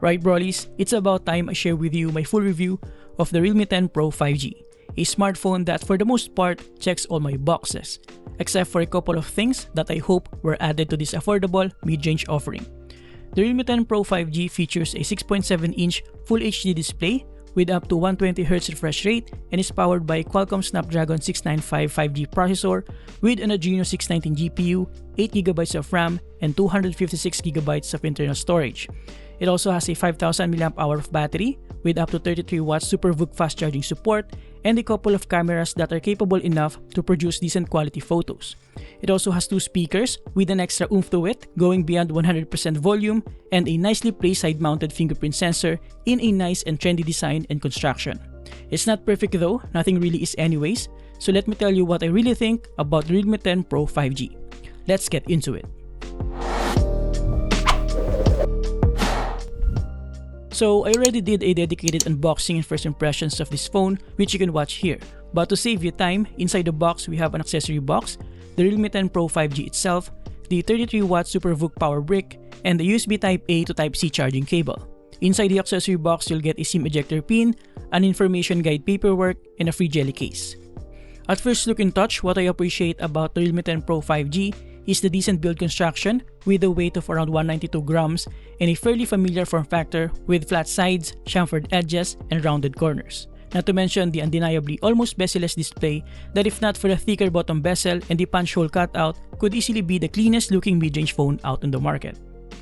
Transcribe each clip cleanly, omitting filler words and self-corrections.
Right Brollies, it's about time I share with you my full review of the Realme 10 Pro 5G, a smartphone that for the most part checks all my boxes, except for a couple of things that I hope were added to this affordable mid-range offering. The Realme 10 Pro 5G features a 6.7-inch Full HD display with up to 120Hz refresh rate and is powered by a Qualcomm Snapdragon 695 5G processor with an Adreno 619 GPU, 8GB of RAM, and 256GB of internal storage. It also has a 5000 mAh of battery with up to 33W SuperVOOC fast charging support and a couple of cameras that are capable enough to produce decent quality photos. It also has two speakers with an extra oomph to it, going beyond 100% volume, and a nicely placed side-mounted fingerprint sensor in a nice and trendy design and construction. It's not perfect though, nothing really is anyways, so let me tell you what I really think about the Realme 10 Pro 5G. Let's get into it. So I already did a dedicated unboxing and first impressions of this phone, which you can watch here. But to save you time, inside the box we have an accessory box, the Realme 10 Pro 5G itself, the 33W SuperVOOC power brick, and the USB Type-A to Type-C charging cable. Inside the accessory box you'll get a SIM ejector pin, an information guide paperwork, and a free jelly case. At first look and touch, what I appreciate about the Realme 10 Pro 5G is the decent build construction with a weight of around 192 grams and a fairly familiar form factor with flat sides, chamfered edges, and rounded corners. Not to mention the undeniably almost bezel-less display that, if not for the thicker bottom bezel and the punch hole cutout, could easily be the cleanest looking mid-range phone out in the market.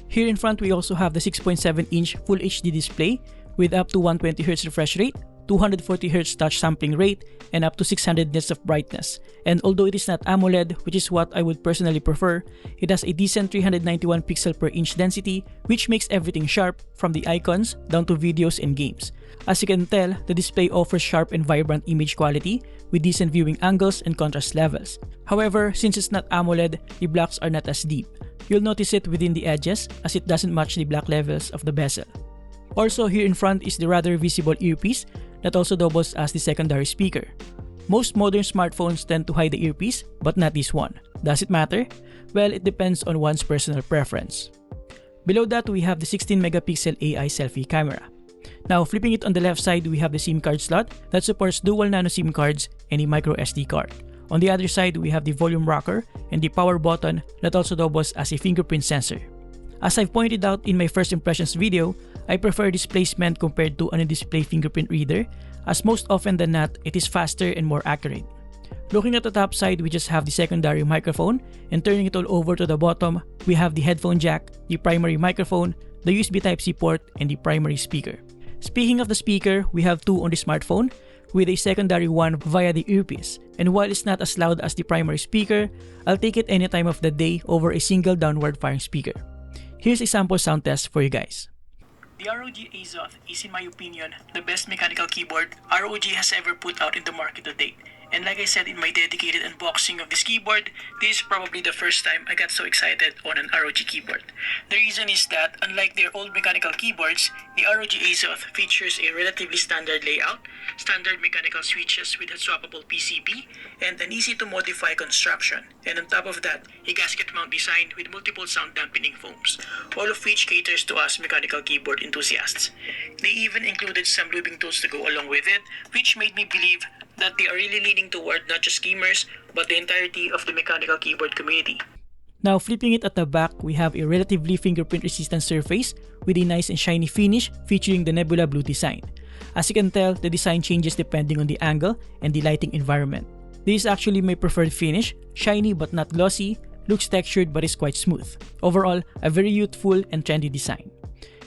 Here in front we also have the 6.7-inch Full HD display with up to 120Hz refresh rate, 240Hz touch sampling rate, and up to 600 nits of brightness. And although it is not AMOLED, which is what I would personally prefer, it has a decent 391 pixel per inch density, which makes everything sharp from the icons down to videos and games. As you can tell, the display offers sharp and vibrant image quality with decent viewing angles and contrast levels. However, since it's not AMOLED, the blacks are not as deep. You'll notice it within the edges as it doesn't match the black levels of the bezel. Also here in front is the rather visible earpiece that also doubles as the secondary speaker. Most modern smartphones tend to hide the earpiece, but not this one. Does it matter? Well, it depends on one's personal preference. Below that, we have the 16-megapixel AI selfie camera. Now, flipping it on the left side, we have the SIM card slot that supports dual nano SIM cards and a micro SD card. On the other side, we have the volume rocker and the power button that also doubles as a fingerprint sensor. As I've pointed out in my first impressions video, I prefer this placement compared to an in-display fingerprint reader, as most often than not, it is faster and more accurate. Looking at the top side, we just have the secondary microphone, and turning it all over to the bottom, we have the headphone jack, the primary microphone, the USB Type-C port, and the primary speaker. Speaking of the speaker, we have two on the smartphone, with a secondary one via the earpiece. And while it's not as loud as the primary speaker, I'll take it any time of the day over a single downward firing speaker. Here's a sample sound test for you guys. The ROG Azoth is, in my opinion, the best mechanical keyboard ROG has ever put out in the market to date. And like I said in my dedicated unboxing of this keyboard, this is probably the first time I got so excited on an ROG keyboard. The reason is that, unlike their old mechanical keyboards, the ROG Azoth features a relatively standard layout, standard mechanical switches with a swappable PCB, and an easy-to-modify construction. And on top of that, a gasket mount design with multiple sound dampening foams, all of which caters to us mechanical keyboard enthusiasts. They even included some lubing tools to go along with it, which made me believe that they are really leaning toward not just gamers, but the entirety of the mechanical keyboard community. Now, flipping it at the back, we have a relatively fingerprint-resistant surface with a nice and shiny finish featuring the Nebula Blue design. As you can tell, the design changes depending on the angle and the lighting environment. This is actually my preferred finish, shiny but not glossy, looks textured but is quite smooth. Overall, a very youthful and trendy design.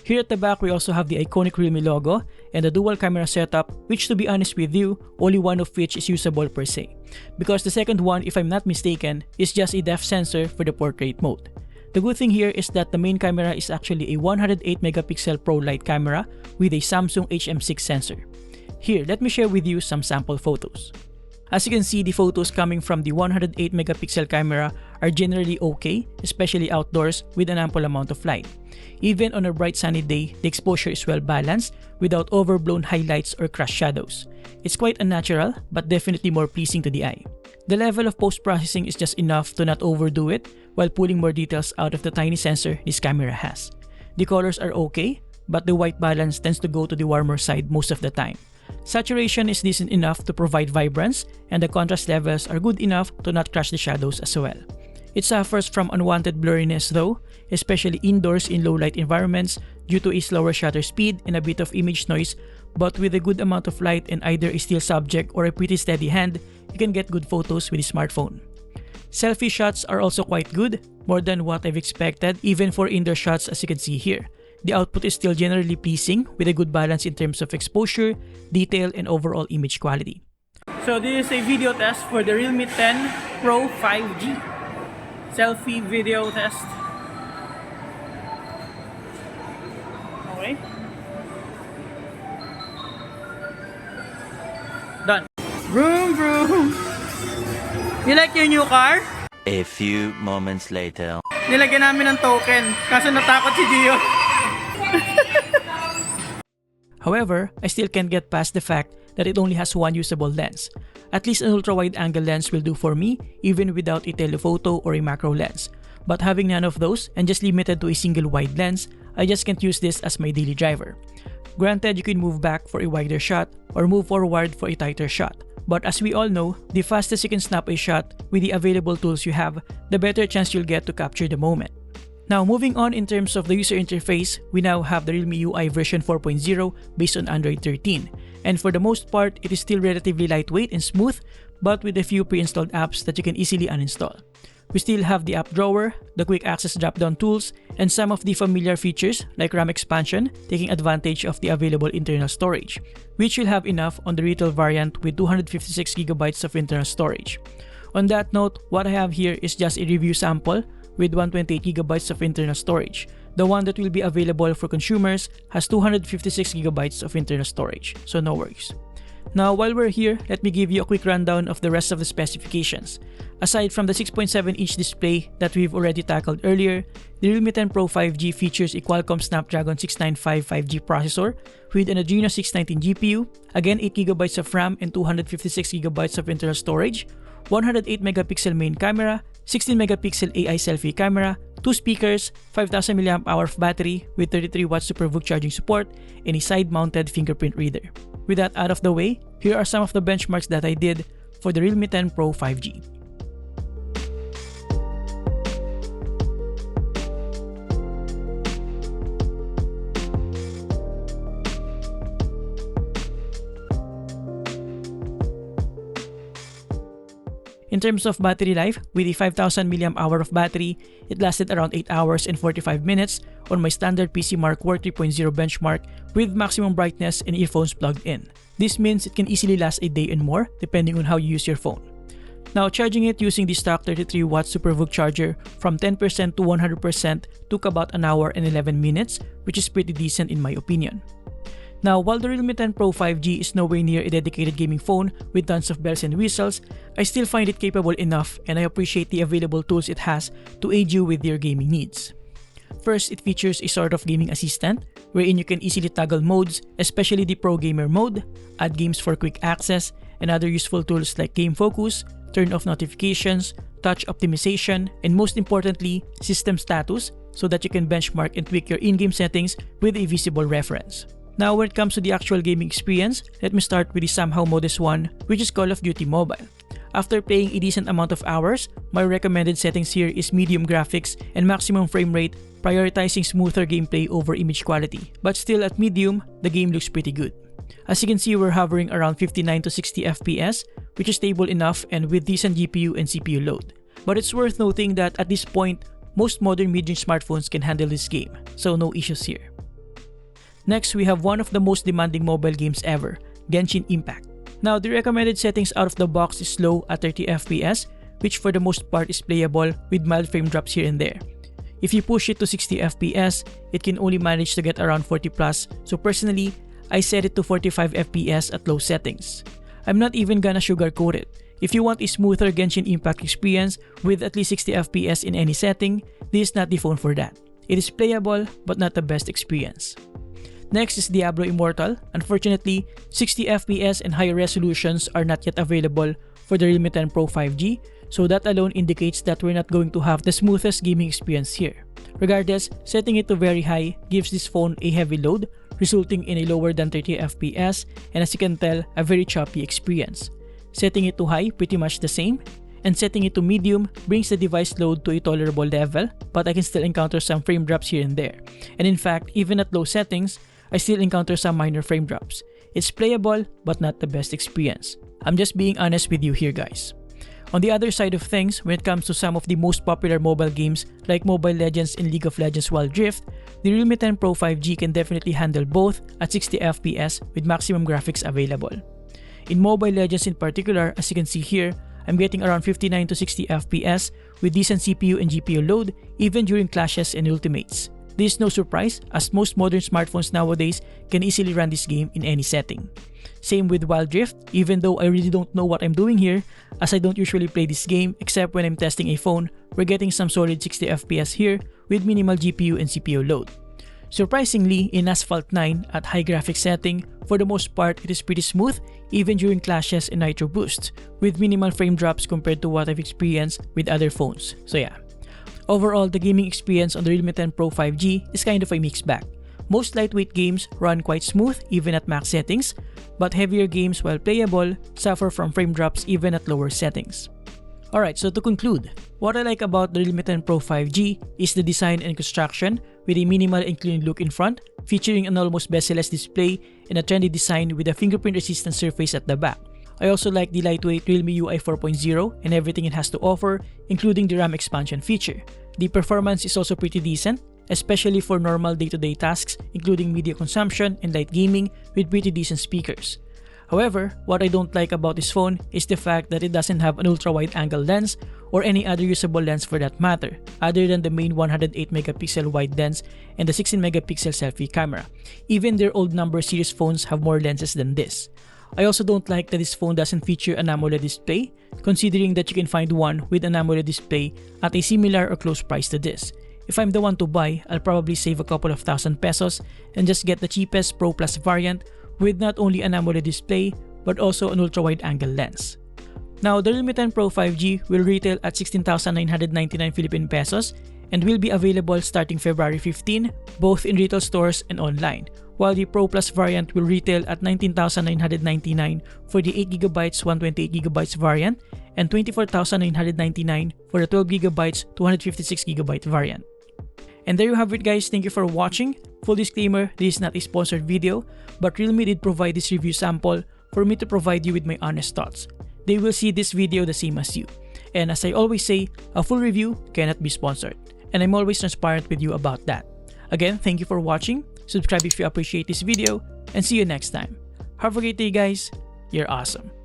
Here at the back, we also have the iconic Realme logo and a dual camera setup, which, to be honest with you, only one of which is usable per se. Because the second one, if I'm not mistaken, is just a depth sensor for the portrait mode. The good thing here is that the main camera is actually a 108 megapixel Pro Light camera with a Samsung HM6 sensor. Here, let me share with you some sample photos. As you can see, the photos coming from the 108 megapixel camera are generally okay, especially outdoors with an ample amount of light. Even on a bright sunny day, the exposure is well balanced without overblown highlights or crash shadows. It's quite unnatural, but definitely more pleasing to the eye. The level of post-processing is just enough to not overdo it while pulling more details out of the tiny sensor this camera has. The colors are okay, but the white balance tends to go to the warmer side most of the time. Saturation is decent enough to provide vibrance, and the contrast levels are good enough to not crush the shadows as well. It suffers from unwanted blurriness though, especially indoors in low light environments due to a slower shutter speed and a bit of image noise, but with a good amount of light and either a still subject or a pretty steady hand, you can get good photos with the smartphone. Selfie shots are also quite good, more than what I've expected even for indoor shots as you can see here. The output is still generally pleasing with a good balance in terms of exposure, detail, and overall image quality. So this is a video test for the Realme 10 Pro 5G. Selfie video test. Okay. Done. Vroom vroom! You like your new car? A few moments later. Nilagyan namin ng token, kaso natakot si Gio. However, I still can't get past the fact that it only has one usable lens. At least an ultra-wide-angle lens will do for me, even without a telephoto or a macro lens. But having none of those and just limited to a single wide lens, I just can't use this as my daily driver. Granted, you can move back for a wider shot or move forward for a tighter shot. But as we all know, the fastest you can snap a shot with the available tools you have, the better chance you'll get to capture the moment. Now moving on in terms of the user interface, we now have the Realme UI version 4.0 based on Android 13. And for the most part, it is still relatively lightweight and smooth, but with a few pre-installed apps that you can easily uninstall. We still have the app drawer, the quick access drop-down tools, and some of the familiar features like RAM expansion, taking advantage of the available internal storage, which will have enough on the retail variant with 256GB of internal storage. On that note, what I have here is just a review sample with 128GB of internal storage. The one that will be available for consumers has 256GB of internal storage, so no worries. Now while we're here, let me give you a quick rundown of the rest of the specifications. Aside from the 6.7-inch display that we've already tackled earlier, the Realme 10 Pro 5G features a Qualcomm Snapdragon 695 5G processor with an Adreno 619 GPU, again 8GB of RAM and 256GB of internal storage, 108MP main camera, 16MP AI selfie camera, 2 speakers, 5000 mAh of battery with 33W SuperVOOC charging support, and a side-mounted fingerprint reader. With that out of the way, here are some of the benchmarks that I did for the Realme 10 Pro 5G. In terms of battery life, with a 5000 mAh of battery, it lasted around 8 hours and 45 minutes on my standard PC Mark IV 3.0 benchmark with maximum brightness and earphones plugged in. This means it can easily last a day and more depending on how you use your phone. Now, charging it using the stock 33W SuperVOOC charger from 10% to 100% took about an hour and 11 minutes, which is pretty decent in my opinion. Now, while the Realme 10 Pro 5G is nowhere near a dedicated gaming phone with tons of bells and whistles, I still find it capable enough and I appreciate the available tools it has to aid you with your gaming needs. First, it features a sort of gaming assistant wherein you can easily toggle modes, especially the Pro Gamer mode, add games for quick access, and other useful tools like game focus, turn off notifications, touch optimization, and most importantly, system status so that you can benchmark and tweak your in-game settings with a visible reference. Now when it comes to the actual gaming experience, let me start with the somehow modest one, which is Call of Duty Mobile. After playing a decent amount of hours, my recommended settings here is medium graphics and maximum frame rate, prioritizing smoother gameplay over image quality. But still at medium, the game looks pretty good. As you can see, we're hovering around 59 to 60 FPS, which is stable enough and with decent GPU and CPU load. But it's worth noting that at this point, most modern mid-range smartphones can handle this game, so no issues here. Next, we have one of the most demanding mobile games ever, Genshin Impact. Now, the recommended settings out of the box is low at 30 FPS, which for the most part is playable with mild frame drops here and there. If you push it to 60 FPS, it can only manage to get around 40 plus, so personally, I set it to 45 FPS at low settings. I'm not even gonna sugarcoat it. If you want a smoother Genshin Impact experience with at least 60 FPS in any setting, this is not the phone for that. It is playable, but not the best experience. Next is Diablo Immortal. Unfortunately, 60 FPS and higher resolutions are not yet available for the Realme 10 Pro 5G, so that alone indicates that we're not going to have the smoothest gaming experience here. Regardless, setting it to very high gives this phone a heavy load, resulting in a lower than 30 FPS and, as you can tell, a very choppy experience. Setting it to high, pretty much the same, and setting it to medium brings the device load to a tolerable level, but I can still encounter some frame drops here and there. And in fact, even at low settings, I still encounter some minor frame drops. It's playable, but not the best experience. I'm just being honest with you here, guys. On the other side of things, when it comes to some of the most popular mobile games like Mobile Legends and League of Legends Wild Rift, the Realme 10 Pro 5G can definitely handle both at 60 FPS with maximum graphics available. In Mobile Legends in particular, as you can see here, I'm getting around 59 to 60 FPS with decent CPU and GPU load even during clashes and ultimates. This is no surprise as most modern smartphones nowadays can easily run this game in any setting. Same with Wild Rift, even though I really don't know what I'm doing here as I don't usually play this game except when I'm testing a phone, we're getting some solid 60 FPS here with minimal GPU and CPU load. Surprisingly, in Asphalt 9 at high graphics setting, for the most part it is pretty smooth even during clashes and nitro boosts, with minimal frame drops compared to what I've experienced with other phones. So yeah. Overall, the gaming experience on the Realme 10 Pro 5G is kind of a mixed bag. Most lightweight games run quite smooth even at max settings, but heavier games, while playable, suffer from frame drops even at lower settings. Alright, so to conclude, what I like about the Realme 10 Pro 5G is the design and construction with a minimal and clean look in front, featuring an almost bezel-less display and a trendy design with a fingerprint-resistant surface at the back. I also like the lightweight Realme UI 4.0 and everything it has to offer, including the RAM expansion feature. The performance is also pretty decent, especially for normal day-to-day tasks including media consumption and light gaming with pretty decent speakers. However, what I don't like about this phone is the fact that it doesn't have an ultra-wide angle lens or any other usable lens for that matter, other than the main 108MP wide lens and the 16MP selfie camera. Even their old number series phones have more lenses than this. I also don't like that this phone doesn't feature an AMOLED display, considering that you can find one with an AMOLED display at a similar or close price to this. If I'm the one to buy, I'll probably save a couple of thousand pesos and just get the cheapest Pro Plus variant with not only an AMOLED display but also an ultra-wide angle lens. Now, the Realme 10 Pro 5G will retail at 16,999 Philippine pesos and will be available starting February 15 both in retail stores and online, while the Pro Plus variant will retail at 19,999 for the 8GB 128GB variant and 24,999 for the 12GB 256GB variant. And there you have it, guys. Thank you for watching. Full disclaimer, this is not a sponsored video, but Realme did provide this review sample for me to provide you with my honest thoughts. They will see this video the same as you. And as I always say, a full review cannot be sponsored. And I'm always transparent with you about that. Again, thank you for watching. Subscribe if you appreciate this video, and see you next time. Have a great day, guys. You're awesome.